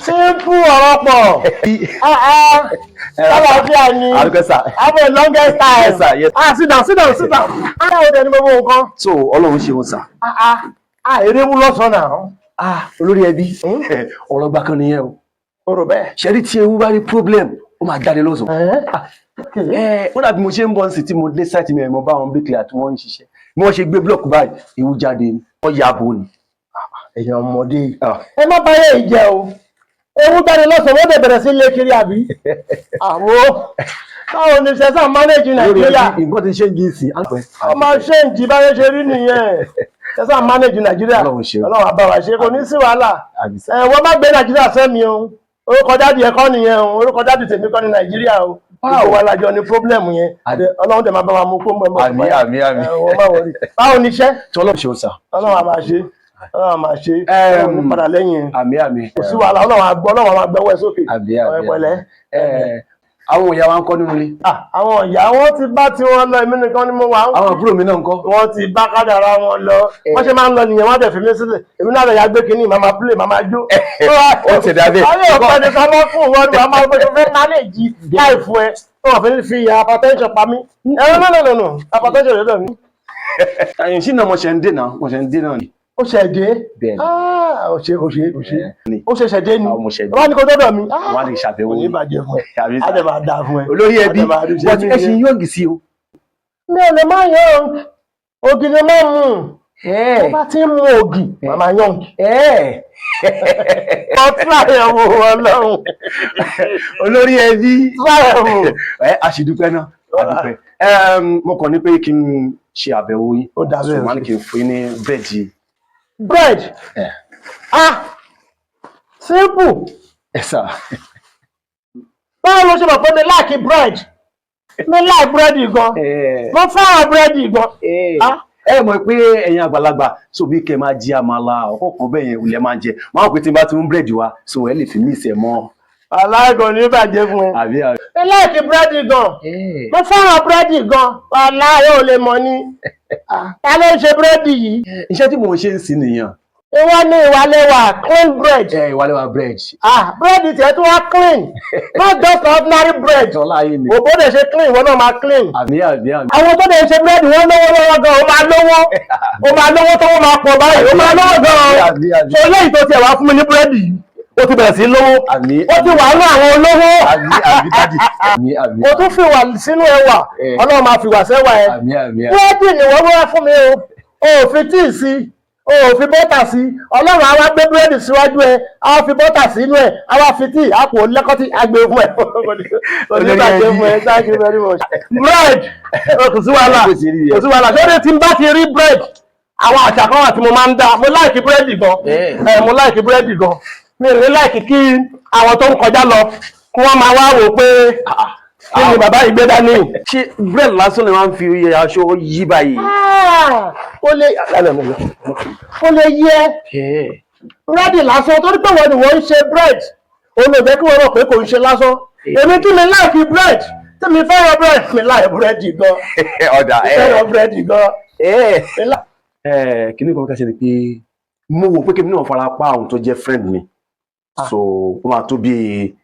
Simple ọ̀rọ̀ pọ̀. Sababi ni. Have a longest time. Yes, sir. Yes. Sit down. Ó dẹ̀ ní gbogbo nǹkan. So, Ọlọ́run ṣe wọn sà. Èrè mú lọ́sàn-án náà. Olórí ẹbí. Ọ̀rọ̀ gbà kan nìyẹn o. Ọ̀rọ̀ bẹ́ẹ̀. Ṣẹ́rí tí ewu bá rí problem, ó máa jáde lọ́sàn. Ó dàbí mo ṣe ń bọ̀ sí tí mo dé site mi mo bá wọn bricklayer tí wọ́n ń ṣiṣẹ́. Bí wọ́n ṣe gbé block báyìí, ewu jáde ni. Wọ́n ya bo ni. Èèyàn ọmọdé. Ẹ má báyé ìjẹ o. Ewu jáde lọ́sàn wọ́n dẹ̀ bẹ̀rẹ̀ sí lé kiri àbí. Báwo ni ṣe sá manage Nàìjíríà? Nǹkan ti ṣe ń jí sí. Ọmọ ṣe ń jí báyé ṣe rí nìyẹn. Ṣe sá manage Nàìjíríà. Ọlọ́run àbáwá ṣe kò ní sí wàhálà. Wọ́n má gbé Nàìjíríà sẹ́mi o. Orúkọ dáàdì ẹ kọ́ nìyẹn o. Orúkọ dáàdì tèmi kọ́ ní Nàìjíríà o. Gbogbo wa lájọ ní problem yẹn. Ọlọ́run tẹ̀ máa bá wa mú kó mọ́ ẹ̀mọ́. Àmín. Báwo ni iṣẹ́? Tọ́lọ́ ṣe o sà. Ọlọ́run àmà ṣe. Ọlọ́run máa ṣe ní padà lẹ́yìn. Àmín. Kò sí wàhálà Ọlọ́run àgbọ̀ Ọlọ́run máa gbẹ́wọ́ ẹ sókè. Pẹ̀lẹ́. Àwọn ìyá wa ń kọ́ nínú ilé. Àwọn ìyá wọn ti bá tí wọ́n lọ, èmi nìkan ni mo wà. Àwọn àbúrò mi náà ń kọ́. Wọ́n ti bá kádàrá wọn lọ. Wọ́n ṣe máa ń lọ nìyẹn, wọ́n dẹ̀ fi mí sílẹ̀. Èmi náà lè ya gbé kínní, màmá play, màmá jó. Ó ti dàbí. Ayé ọ̀pẹ ni sọmọ fún wọn ni wọ́n máa gbé fẹ́ manage láìfù ẹ. Wọ́n fi fi hypertension pa mí. No. Hypertension lọ́dọ̀ mi. Ṣé náà mo ṣe ń dé náà ni? Ó ṣe dé. Ó ṣe dé ni. Wọ́n ní kó dọ́dọ̀ mi. Wọ́n á lè ṣàbẹ̀wò ní ìbàjẹ́ fún ẹ. Á dẹ̀ máa dáa fún ẹ. Olórí ẹbí wọ́n ti ẹṣin yọ̀ǹgì sí o. Mi ò lè má yọ̀ǹgì. Ògì ni máa mú. Mo bá ti ń mú ògì, màá máa yọ̀ǹgì. Tíráyẹ̀wò Ọlọ́run. Olórí ẹbí. Tíráyẹ̀wò. A sì dúpẹ́ náà. Mo kàn ní pé kí n ṣe àbẹ̀wò yín. Ó dàbí ẹ̀. Sọ̀rọ̀ kí n fún yín ní búrẹ́dì. Bread. Simple. Sir. Báwo ló ṣe mọ̀ pé mi like bread? Mi like bread gan. Mo fẹ́ràn bread gan. Ẹ mọ̀ pé ẹ̀yin àgbàlagbà so bí kẹ́ máa jẹ àmàlà ọ̀kọ̀ọ̀kan bẹ́ẹ̀ yẹn olè máa jẹ. Máa pè tí n bá ti mú bread wá so ẹ lè fi mí ìsẹ̀ mọ́. Aláìgàn ní bàjẹ́ fún ẹ. Àbí. Mi like bread gan. Mo fẹ́ràn bread gan. Aláyọ̀ ò lè mọ̀ ni. Ta ló ń ṣe búrẹ́dì yìí? Iṣẹ́ tí mò ń ṣe ń sin nìyẹn. Ìwọ ní ìwàlẹ́wà clean bread. Ìwàlẹ́wà bread. Búrẹ́dì tiẹ̀ tún wá clean. Not just ordinary bread. Òbó dẹ̀ ṣe clean, ìwọ náà máa clean. Àmín. Àwọn tó dẹ̀ ṣe búrẹ́dì wọ́n lówó lọ́wọ́ gan, ó máa lówó. Ó máa lówó tó wọ́n máa pọ̀ báyìí, ó máa lówó gan. Ṣé eléyìí tó tiẹ̀ wá fún mi ní búrẹ́dì yìí? Ó ti bẹ̀rẹ̀ sí lówó. Ó ti wà ní àwọn olówó. Ó tún fi wà sínú ẹwà. Ọlọ́run máa fi wà sẹ́wà ẹ. Búrẹ́dì ni wọ́n wá fún mi o. O ò fi tíì sí. O ò fi bọ́tà sí. Ọlọ́run á wá gbé búrẹ́dì síwájú ẹ. Á wá fi bọ́tà sínú ẹ. Á wá fi tíì. Á kò lẹ́kọ́tì àgbè fún ẹ. Oníbàjẹ́ fún ẹ. Thank you very much. Bread. Kò sí wàhálà. Ṣé tí n bá ti rí bread? Àwọn àṣà kan wà tí mo máa ń dá. Mo láìkí búrẹ́dì gan. Mi ò ní láìkí kí àwọn tó ń kọjá lọ kí wọ́n máa wá wò pé kí ni bàbá yìí gbé dání. Ṣé bread lásán ni wọ́n fi aṣọ yí báyìí? Ó lè yẹ búrẹ́dì lásán torí pé wọ́n ni wọ́n ń ṣe bread. Òun ò jẹ́ kí wọ́n rò pé kò ń ṣe lásán. Èmi tún mi láìkí bread. Tí mi fẹ́ràn bread mi láì búrẹ́dì gan. Ọ̀dà fẹ́ràn búrẹ́dì gan. Kí ni kò ká ṣe ni pé mo wò pé kí n náà fara pa àwọn tó jẹ́ friend mi. So ó máa tó bí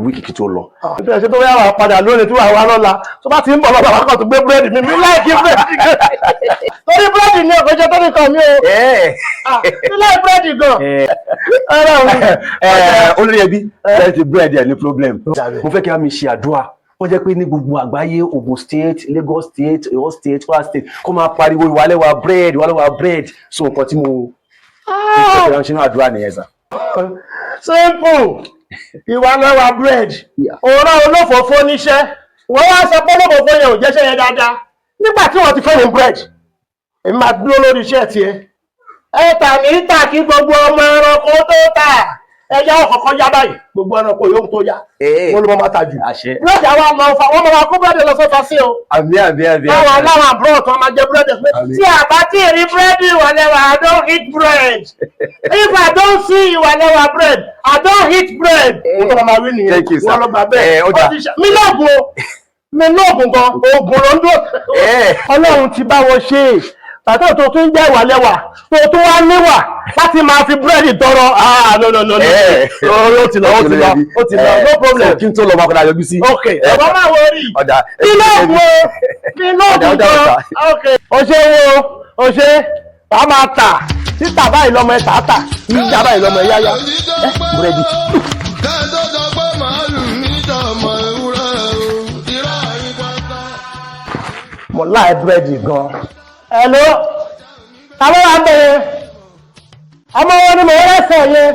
wíìkì kí tó lọ. Ìfẹ́ ṣe tó yà wà padà lónìí tí wà wá lọ́la tó bá ti ń bọ̀ lọ́la wà kàn tó gbé búrẹ́dì mi láìkí búrẹ́dì gan. Torí búrẹ́dì ní ọ̀gọ́jọ́ tó ní kan mi o. Mi láì búrẹ́dì gan. Olórí ẹbí ẹ ti búrẹ́dì ẹ̀ ní problem. Mo fẹ́ kí a mi ṣe àdúrà. Wọ́n jẹ́ pé ní gbogbo àgbáyé Ogun State, Lagos State, Oyo State, Kwara State kó máa pariwo ìwàlẹ́wà bread. So nǹkan tí mo fẹ́ ránṣẹ́ náà àdúrà nìyẹn sà. Simple. Ìwàlẹ́wà bread. Òòrùn olófòófó níṣẹ́. Wọ́n wá sọ pé olófòófó yẹn ò jẹ́ṣẹ́ yẹn dáadáa. Nígbà tí wọ́n ti fẹ́ ní bread, èmi máa dúró lórí iṣẹ́ tiẹ̀. Ẹ tà ní tà kí gbogbo ọmọ ẹranko tó tà. Ẹja ọkọ̀ọ̀kan yá báyìí. Gbogbo ẹranko yóò tó yá. Wọ́n ló máa ta jù. Búrẹ́dì àwọn ọmọ ọ̀fà wọ́n máa kó búrẹ́dì lọ sọ́tọ̀ sí o. Àmín. Láwọn àbúrò tó máa jẹ búrẹ́dì pé tí àbá tí ì rí búrẹ́dì ìwàlẹ́wà, I don't eat bread. If I don't see ìwàlẹ́wà bread, I don't eat bread. Mo tó máa wí nìyẹn. Wọ́n lọ gbà bẹ́ẹ̀. Mi lóògùn gan, oògùn ló ń dùn. Ọlọ́run ti bá wọn ṣe. tàtọ́ tó tún jẹ́ ìwà lẹ́wà tó tún wá níwà láti máa fi búrẹ́dì tọrọ no ó ti lọ no problem. kí n tó lọ máa kọ́ra yọjú sí. ok ọba máa wọ rí kí ló kù ok o ṣe wà á máa tà títà báyìí lọ́mọ ẹ̀ tààtà ìjà báyìí lọ́mọ ẹ̀ yáyá búrẹ́dì. mo láì búrẹ́dì gan. hello àwọn wa bẹ̀rẹ̀ ọmọ wọn ni mo rẹ́sẹ̀ yẹn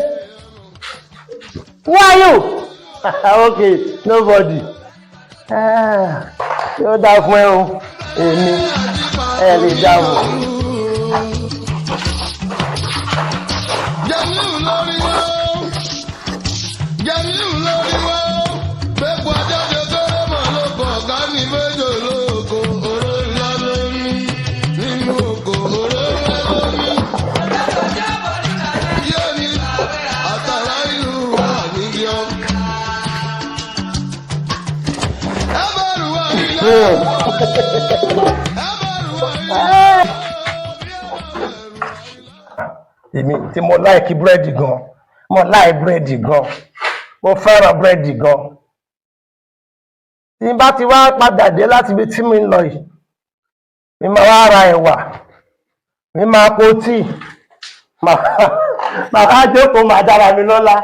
who are you okay nobody yóò dá fún ẹ o èmi ẹ lè dáhùn. èmi tí mo láìkí búrẹ́dì gan mo láì búrẹ́dì gan mo fẹ́ràn búrẹ́dì gan tí n bá ti wá padà dé láti ibi tí mi ń lọ yìí mi máa wá ra ẹ̀wà mi máa po tíì màá jókòó màá dára mi lọ́lá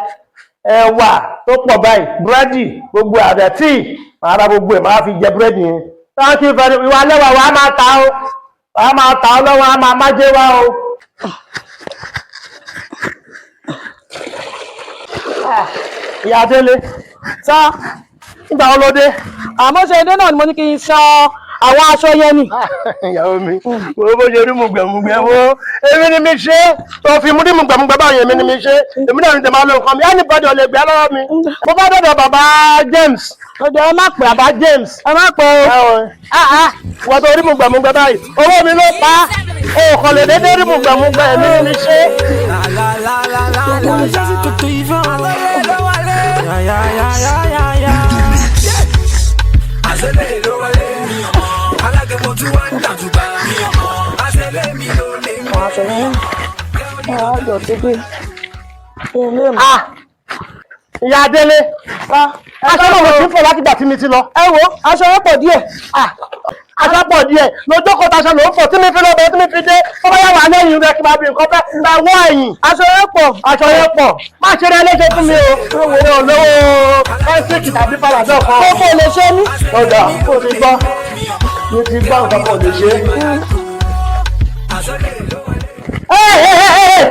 ẹ̀wà tó pọ̀ báyìí búrẹ́dì gbogbo àbẹ̀ tíì màá ra gbogbo ẹ̀ máa fi jẹ búrẹ́dì yẹn thank you very much ìwà lẹ́wà wàá máa ta ó wàá máa ta ó lọ́wọ́ á máa májé wá o. ìyá délé sá nígbà wo ló dé. àmọ́ ṣe dé náà ni mo ní kí n sọ àwọn aṣọ yẹn ni. ìyàwó mi wo bó ṣe rí mùgbẹ̀mùgbẹ̀ wo èmi ni mi ṣe tó fi mú rí mùgbẹ̀mùgbẹ̀ báyìí èmi ni mi ṣe èmi náà ní tẹ̀ máa lo nǹkan mi anybody ò lè gbé lọ́wọ́ mi mo bá dọ̀dọ̀ bàbá James ọjọ́ ẹ má pè bàbá James ẹ má pè wọ́n tó rí mùgbẹ̀mùgbẹ̀ báyìí owó mi ló pa ó kàn lè dédé rí mùgbẹ̀mùgbẹ̀ èmi ni mi ṣe. Ìyá Délé aṣọ náà mo ti ń fọ láti gbà tí mi ti lọ. ẹ wo aṣọ yẹn pọ̀ díẹ̀. aṣọ pọ̀ díẹ̀ lójó kó taṣọ ló ń fọ tí mi fi lọ́bẹ̀ tí mi fi dé ó bá yà wà lẹ́yìn rẹ̀ kí n máa bí nǹkan fẹ́ gba wọ́ ẹ̀yìn. aṣọ yẹn pọ̀. aṣọ yẹn pọ̀ má ṣe rẹ léṣe fún mi o lówó ẹ́sìkì tàbí paradọ́ kan. kókó lè ṣe mí. ọ̀dà kò ti gbọ́ mi ti gbọ́ nǹkan kan lè ṣe.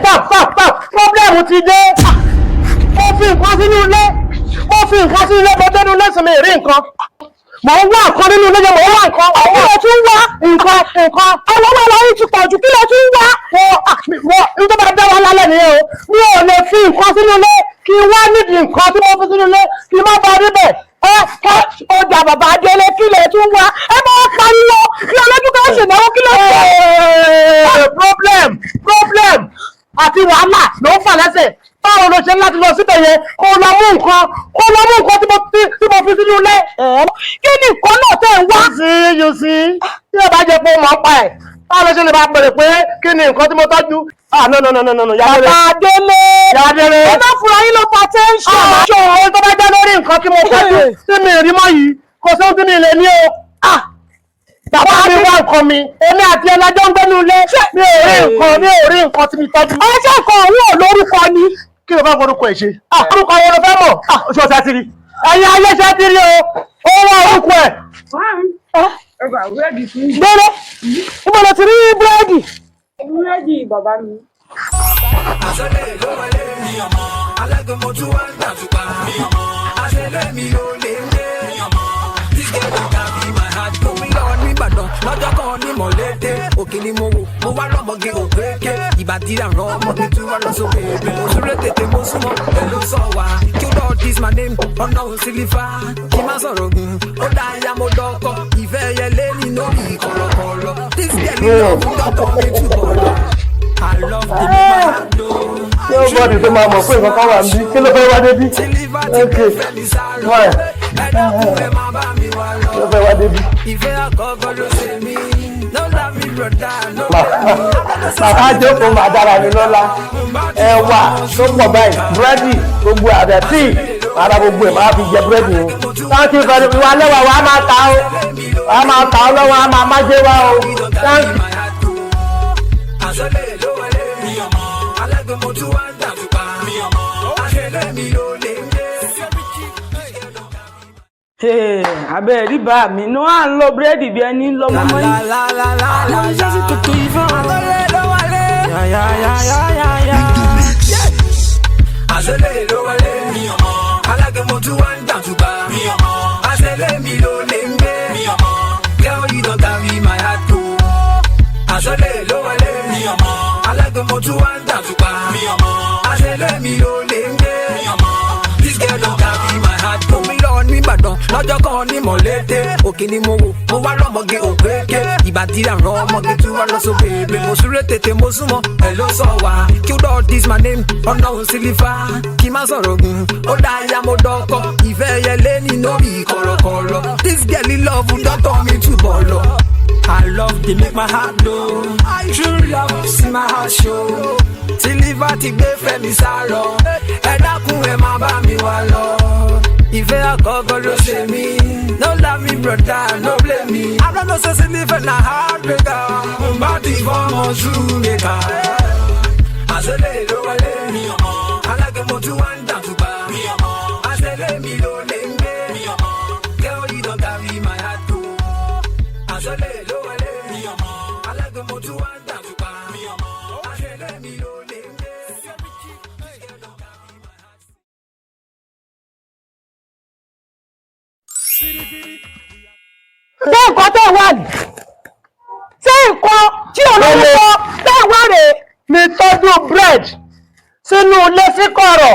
Stop problem ti dé. Mo fi nǹkan sínú ilé mo dénú ilé sinmi rí nǹkan mo ń wá nǹkan nínú ilé yẹn mo ń wá nǹkan kí ló tún wá nǹkan ọlọ́wọ́ ẹlọ́yìn ti pọ̀jù kí ló tún wá. n tó bá dá wa lálẹ́ nìyẹn o mi ò lè fi nǹkan sínú ilé kí n wá nídìí nǹkan tí mo fi sínú ilé kí n má ba rí bẹ̀. ọjà bàbá Délé kí lè tún wá ẹ máa pariwo kí ọlọ́dún kan ṣènáwó kí ló tún. problem àti wàhálà ló ń fà lẹ́sẹ̀ báwo ló ṣe ń láti lọ síbẹ̀ yẹn kó lọ mú nǹkan tí mo fi sínú ilé. kí ni nǹkan náà tẹ̀ ń wá. you see tí o bá jẹ pé o mọ̀ pa ẹ̀ báwo ló ṣe lè máa pèrè pé kí ni nǹkan tí mo tọ́jú. no bàbá Délé ẹ má fura yín ló pa tẹ́ńṣọ̀n. ṣé o tó bá jẹ́ lórí nǹkan tí mo tọ́jú tí mi rí mọ́ yìí kò sóhun tí mi lè ní o. bàbá mi wá nǹkan mi èmi àti ẹlẹ́jọ́ ń gbẹ́nu ilé mi ò rí nǹkan tí mi tọ́jú. ọjọ́ kan òun ò lórúkọ ni. kí ló bá forúkọ ẹ̀ ṣe. orúkọ wo ló fẹ́ mọ̀. oṣù ọ̀sẹ̀ ti rí ẹ̀yin ayé ṣe ti rí o ó wá orúkọ ẹ̀. Délé níbo ló ti rí búrẹ́dì. Búrẹ́dì bàbá mi. Àṣẹlẹ̀ ló wọlé mi ọmọ, alágbèmọ̀ tún wá ń gbàtúgbà mi ọmọ, àṣẹlẹ̀ mi ò lè ń gbé mi ọmọ, this girl don carry my heart go. Mi lọ ní Ìbàdàn lọ́jọ́ kan ní mọ̀lẹ́dẹ́, òkè ni mo wò, mo wá lọ́mọge òkèké, ìbàdí àrùn ọmọ mi tún wá lọ sókè èdè, mo súré tètè mo súnmọ́, ẹ ló sọ wá, kí lọ́ọ̀ dis my name, ọ̀nà òsínlífà, kí má sọ̀rọ̀ gùn, ó dá ya mo dọ́kọ̀, ìfẹ́ yẹlé ní lórí kọ̀lọ̀kọ̀lọ̀, this girl ní lọ́ọ̀ dọ́kọ̀ mi túbọ̀ lọ. Nobody tó máa mọ̀ pé nǹkan kan wà níbí kí ló fẹ́ wá débí. Okay why ló fẹ́ wá débí. Ìfẹ́ àkọ́kọ́ ló ṣe mí, ló dá mi Bàbá jókòó máa dára mi lọ́la. Ẹ̀wà tó pọ̀ báyìí, búrẹ́dì, gbogbo àbẹ̀ tíì, ara gbogbo ẹ̀ máa fi jẹ búrẹ́dì o. Táǹkì fẹ́rẹ̀ ìwà lẹ́wà wa máa ta o. Wa máa ta ọ lọ́wọ́, a máa májé wa o. Táǹkì. Abẹ́ rí bá mi ní wọ́n á ń lo búrẹ́dì bí ẹni ń lọ mọ́mọ́ yìí. Àṣẹlẹ̀ ló wọlé mi ọmọ, alágẹmọ tí wọ́n ń dàtúgbà mi ọmọ, àṣẹlẹ̀ mi ló lè ń gbé mi ọmọ, girl you don't carry my heart too. Àṣẹlẹ̀ ló wọlé mi ọmọ, alágẹmọ tí wọ́n ń dàtúgbà mi ọmọ, àṣẹlẹ̀ mi ló lè ń gbé mi ọmọ, this girl don't carry my heart too. Mi lọ ní Ìbàdàn lọ́jọ́ kan ní Mọ̀lété, òkè ni mo wò, mo wá lọ́mọge òkèké, ìbàdí àrùn ọmọge tí wọ́n lọ sókè ègbè, mo súré tètè mo súnmọ́, ẹ̀ ló sọ wá, killed all this my name, ọ̀nà òsínlífà, kí má sọ̀rọ̀ gùn, ó dá ya mo dọ́kọ̀, ìfẹ́ yẹlé ní lórí kọ̀rọ̀kọ̀rọ̀, this girl in love don turn me to bọ̀lọ̀. I love they make my heart blow, I true love see my heart show, tí liver ti gbé fẹ́ mi sáró, ẹ dákun ẹ má bá mi wá lọ. Ìfẹ́ àkọ́kọ́ ló ṣe mí, no love me brother, no blame me. I don't know say live na heartbreaker, but the form of true maker. Àṣẹlẹ̀ ló wọlé mi ọmọ, alágẹmọ tí wọ́n ń dàtúgbà mi ọmọ, àṣẹlẹ̀ mi ló lè ń gbé mi ọmọ, girl you don't carry my heart too. Àṣẹlẹ̀ ló wọlé mi ọmọ, alágẹmọ tí wọ́n ń dàtúgbà mi ọmọ, àṣẹlẹ̀ mi ló lè ń gbé mi ọmọ. Ṣé nǹkan tẹ́ wà ní? Ṣé nǹkan tí olórúkọ tẹ́ wà rè? Mi tọ́jú bread sínú ilé sí kọ̀rọ̀.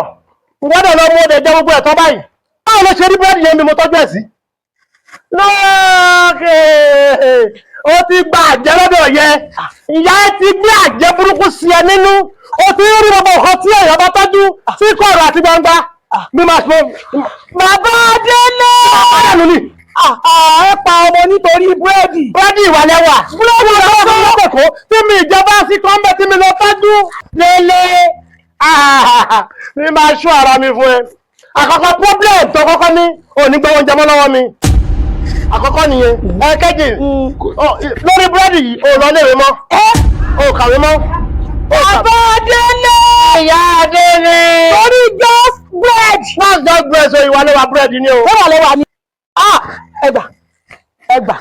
Gbọ́dọ̀ lọ mú ọdẹ jẹ gbogbo ẹ̀tọ́ báyìí. Báwo ló ṣe rí búrẹ́dì yẹn mi mo tọ́jú ẹ̀ sí? Lóòkè ó ti gba àjẹ́ lọ́dọ̀ yẹ. Ìyá ẹ ti gbé àjẹ́ burúkú sí ẹ nínú. Ó ti rí gbogbo nǹkan tí èèyàn bá tọ́jú sí kọ̀rọ̀ àti gbangba. Bí máa ṣe Bàbá Délé! pàdánù ni. Ẹ pa ọmọ nítorí búrẹ́dì. Búrẹ́dì ìwà lẹ́wà. Búrẹ́dì ìwà lẹ́wà fún lọ́pẹ̀kọ́ tí mi ìjọba sí kọ́ńbẹ́ tí mi lọ tọ́jú lélẹ̀. Mi máa ṣọ́ ara mi fún ẹ. Àkọ́kọ́ problem tó kọ́kọ́ ní òní gbọ́ oúnjẹ mọ́ lọ́wọ́ mi. Àkọ́kọ́ nìyẹn. Ẹ̀kẹ́jì lórí búrẹ́dì yìí ò lọ léwe mọ́. Ò kàwé mọ́. Bàbá Délé! Ìyá Délé! Torí just bread. Not just bread, so ìwà lẹ́wà búrẹ́dì ni o. Ó wà lẹ́wà ni. Ẹgbà.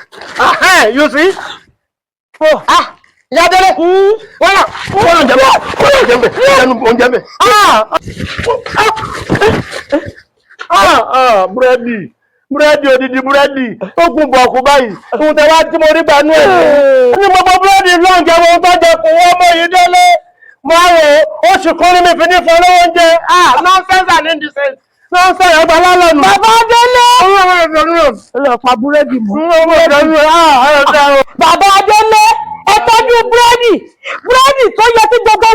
You see? Ìyá Délé! Wọ́n jẹ́ bẹ́. Oúnjẹ bẹ́. Búrẹ́dì odidi búrẹ́dì ó kún bọ̀ọ̀kú báyìí. Ohun tẹ́wàá tí mo rí gbà ní ẹ̀. Ní gbogbo búrẹ́dì lóúnjẹ wọn tó jẹ kò wọ́n mọ́ yìí Délé. Mo á rò ó oṣù kan ní mi fi ní fún olówó oúnjẹ. Nonsense and indecent. Nonsense ẹgbà lálọ́nù. Bàbá Délé! Ọlọ́pàá búrẹ́dì mú. Bàbá Délé! Ẹ tọ́jú búrẹ́dì tó yẹ kí gbogbo